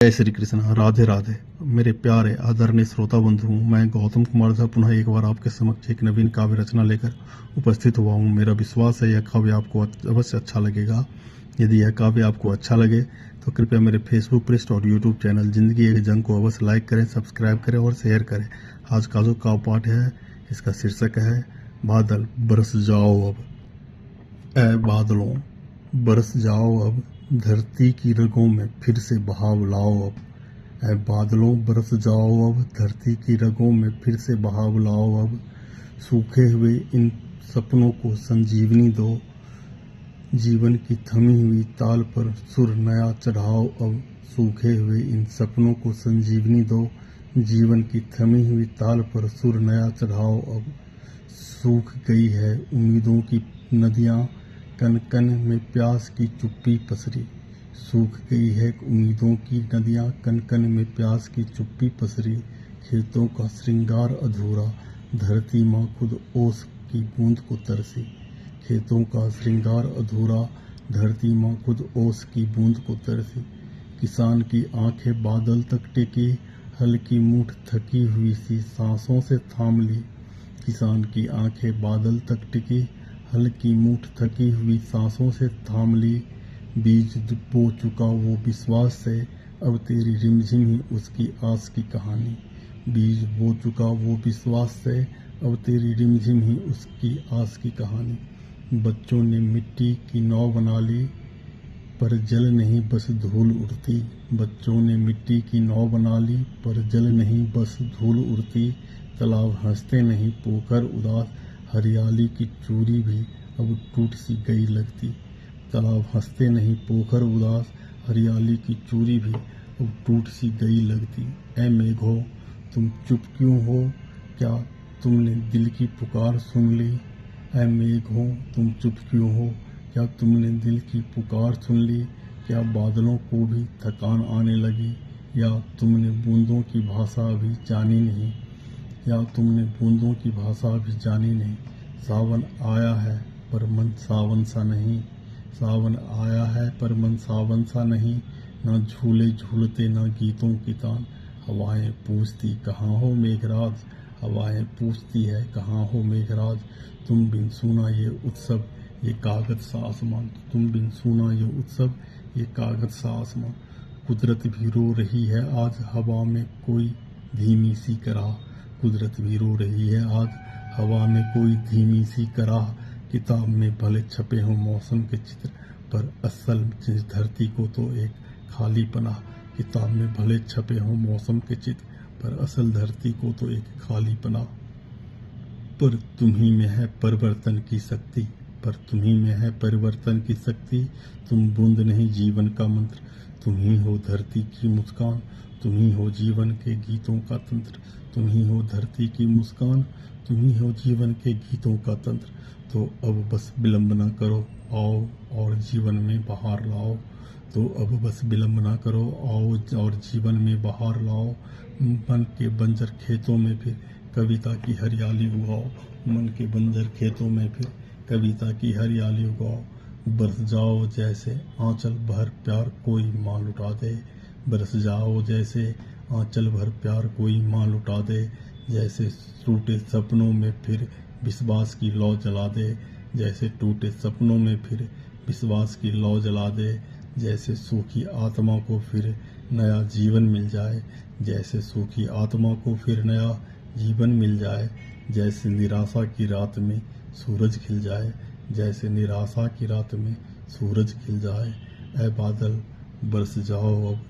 जय श्री कृष्ण। राधे राधे। मेरे प्यारे आदरणीय श्रोता बंधु, मैं गौतम कुमार झा पुनः एक बार आपके समक्ष एक नवीन काव्य रचना लेकर उपस्थित हुआ हूँ। मेरा विश्वास है यह काव्य आपको अवश्य अच्छा लगेगा। यदि यह काव्य आपको अच्छा लगे तो कृपया मेरे फेसबुक पृष्ठ और यूट्यूब चैनल जिंदगी एक जंग को अवश्य लाइक करें, सब्सक्राइब करें और शेयर करें। आज का जो काव्य पाठ है इसका शीर्षक है बादल बरस जाओ अब। ऐ बादलों बरस जाओ अब, धरती की रगों में फिर से बहाव लाओ अब। ऐ बादलों बरस जाओ अब, धरती की रगों में फिर से बहाव लाओ अब। सूखे हुए इन सपनों को संजीवनी दो, जीवन की थमी हुई ताल पर सुर नया चढ़ाओ अब। सूखे हुए इन सपनों को संजीवनी दो, जीवन की थमी हुई ताल पर सुर नया चढ़ाओ अब। सूख गई है उम्मीदों की नदियाँ, कन कन में प्यास की चुप्पी पसरी। सूख गई है उम्मीदों की नदियाँ, कन कन में प्यास की चुप्पी पसरी। खेतों का श्रृंगार अधूरा, धरती माँ खुद ओस की बूंद को तरसी। खेतों का श्रृंगार अधूरा, धरती माँ खुद ओस की बूंद को तरसी। किसान की आंखें बादल तक टिकी, हल्की मूठ थकी हुई सी सांसों से थाम ली। किसान की आंखें बादल तक टिकी, हल्की मूठ थकी हुई सांसों से थाम ली। बीज बो चुका वो विश्वास से, अब तेरी रिमझिम ही उसकी आस की कहानी। बीज बो चुका वो विश्वास से, अब तेरी रिमझिम ही उसकी आस की कहानी। बच्चों ने मिट्टी की नाव बना ली, पर जल नहीं बस धूल उड़ती। बच्चों ने मिट्टी की नाव बना ली, पर जल नहीं बस धूल उड़ती। तालाब हंसते नहीं पोखर उदास, हरियाली की चूरी भी अब टूट सी गई लगती। तालाब हंसते नहीं पोखर उदास, हरियाली की चूरी भी अब टूट सी गई लगती। ऐ मेघो तुम चुप क्यों हो, क्या तुमने दिल की पुकार सुन ली। ऐ मेघो तुम चुप क्यों हो, क्या तुमने दिल की पुकार सुन ली। क्या बादलों को भी थकान आने लगी, या तुमने बूंदों की भाषा अभी जानी नहीं। या तुमने बूंदों की भाषा अभी जानी नहीं। सावन आया है पर मन सावन सा नहीं। सावन आया है पर मन सावन सा नहीं। न झूले झूलते न गीतों की तान, हवाएं पूछती कहाँ हो मेघराज। हवाएं पूछती है कहाँ हो मेघराज। तुम बिन सुना ये उत्सव ये कागज सा आसमान। तुम बिन सुना ये उत्सव ये कागज सा आसमान। कुदरत भी रो रही है आज हवा में कोई धीमी सी कराह। कुदरत भी रो रही है आज हवा में कोई धीमी सी कराह। किताब में भले छपे हों मौसम के चित्र, पर असल जिस धरती को तो एक खाली पना। किताब में भले छपे हों मौसम के चित्र, पर असल धरती को तो एक खाली पना। पर तुम्ही में है परिवर्तन की शक्ति, पर तुम्ही में है परिवर्तन की शक्ति। तुम बूंद नहीं जीवन का मंत्र, तुम ही हो धरती की मुस्कान। तुम ही हो जीवन के गीतों का तंत्र, तुम ही हो धरती की मुस्कान। तुम ही हो जीवन के गीतों का तंत्र। तो अब बस विलंब न करो, आओ और जीवन में बहार लाओ। तो अब बस विलंब न करो, आओ और जीवन में बहार लाओ। मन के बंजर खेतों में फिर कविता की हरियाली उगाओ। मन के बंजर खेतों में फिर कविता की हरियाली उगाओ। बरस जाओ जैसे आंचल भर प्यार कोई माँ लुटा दे। बरस जाओ जैसे आंचल भर प्यार कोई माँ लुटा दे। जैसे टूटे सपनों में फिर विश्वास की लौ जला दे। जैसे टूटे सपनों में फिर विश्वास की लौ जला दे। जैसे सूखी आत्मा को फिर नया जीवन मिल जाए। जैसे सूखी आत्मा को फिर नया जीवन मिल जाए। जैसे निराशा की रात में सूरज खिल जाए। जैसे निराशा की रात में सूरज खिल जाए। ऐ बादल बरस जाओ अब।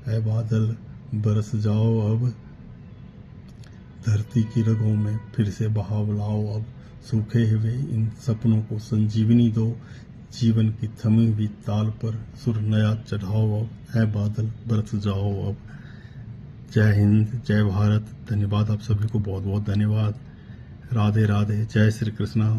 ऐ बादल बरस जाओ अब, धरती की रगों में फिर से बहाव लाओ अब। सूखे हुए इन सपनों को संजीवनी दो, जीवन की थमी हुई ताल पर सुर नया चढ़ाओ अब। ऐ बादल बरस जाओ अब। जय हिंद, जय भारत। धन्यवाद आप सभी को, बहुत बहुत धन्यवाद। राधे राधे। जय श्री कृष्णा।